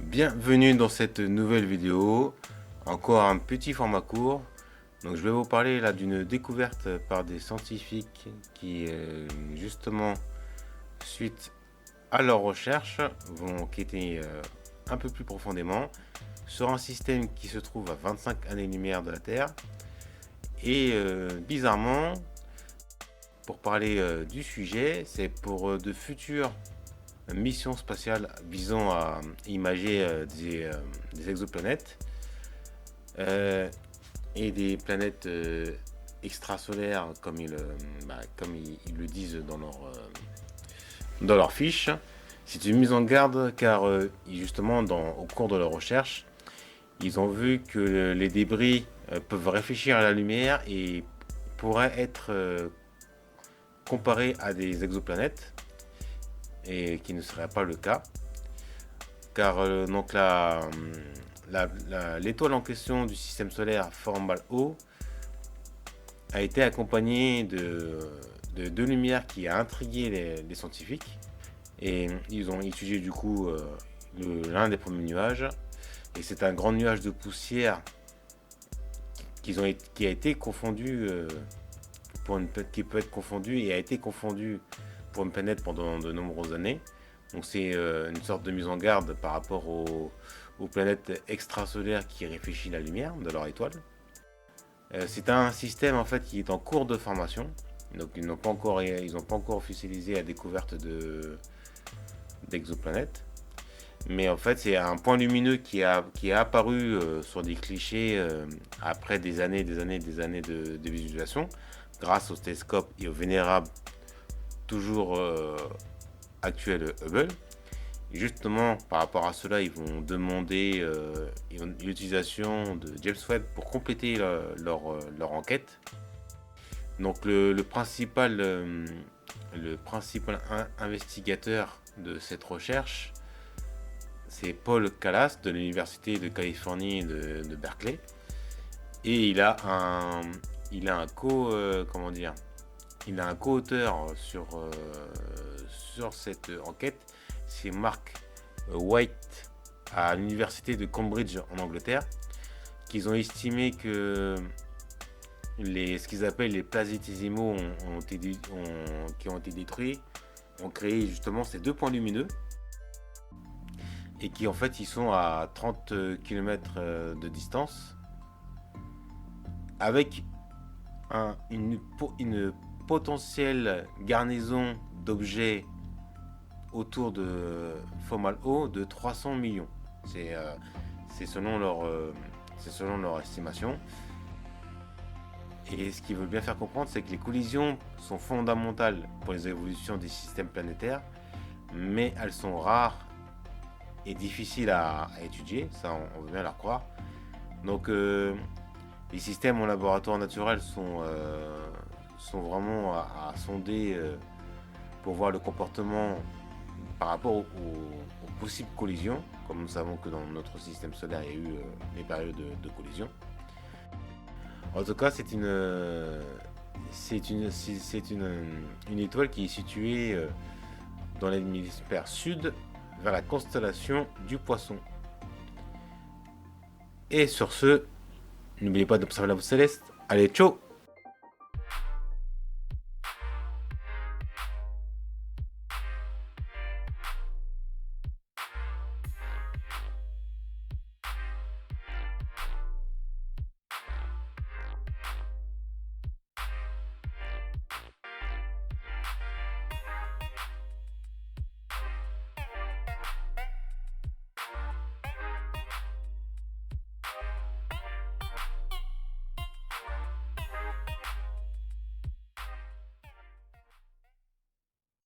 Bienvenue dans cette nouvelle vidéo, encore un petit format court. Donc je vais vous parler là d'une découverte par des scientifiques qui justement suite à leurs recherches vont enquêter un peu plus profondément sur un système qui se trouve à 25 années-lumière de la Terre. Et bizarrement, pour parler du sujet, c'est pour de futures mission spatiale visant à imager des exoplanètes et des planètes extrasolaires comme ils le disent dans leur fiche. C'est une mise en garde car justement au cours de leur recherche, ils ont vu que les débris peuvent réfléchir à la lumière et pourraient être comparés à des exoplanètes, et qui ne serait pas le cas, car donc l'étoile en question du système solaire Fomalhaut a été accompagnée de deux lumières qui a intrigué les scientifiques, et ils ont étudié du coup l'un des premiers nuages, et c'est un grand nuage de poussière qui a été confondu qui peut être confondu et a été confondu pour une planète pendant de nombreuses années. Donc c'est une sorte de mise en garde par rapport aux planètes extrasolaires qui réfléchissent la lumière de leur étoile. C'est un système en fait qui est en cours de formation. Donc ils n'ont pas encore officialisé la découverte d'exoplanètes. Mais en fait c'est un point lumineux qui est apparu sur des clichés après des années de visualisation, grâce au télescope et au vénérable toujours actuel Hubble. Et justement, par rapport à cela, ils vont demander l'utilisation de James Webb pour compléter leur enquête. Donc le principal investigateur de cette recherche, c'est Paul Kallas de l'Université de Californie de Berkeley. Et il a un co-auteur sur cette enquête, c'est Mark White à l'université de Cambridge en Angleterre, qu'ils ont estimé que ce qu'ils appellent les planétésimaux qui ont été détruits, ont créé justement ces deux points lumineux, et qui en fait ils sont à 30 km de distance, avec une potentielle garnison d'objets autour de Fomalhaut de 300 millions. C'est selon leur estimation. Et ce qu'ils veulent bien faire comprendre, c'est que les collisions sont fondamentales pour les évolutions des systèmes planétaires, mais elles sont rares et difficiles à étudier, ça on veut bien leur croire. Donc les systèmes en laboratoire naturel sont vraiment à sonder pour voir le comportement par rapport aux possibles collisions, comme nous savons que dans notre système solaire il y a eu des périodes de collision. En tout cas, c'est une étoile qui est située dans l'hémisphère sud, vers la constellation du Poisson. Et sur ce, n'oubliez pas d'observer la voie céleste. Allez, ciao!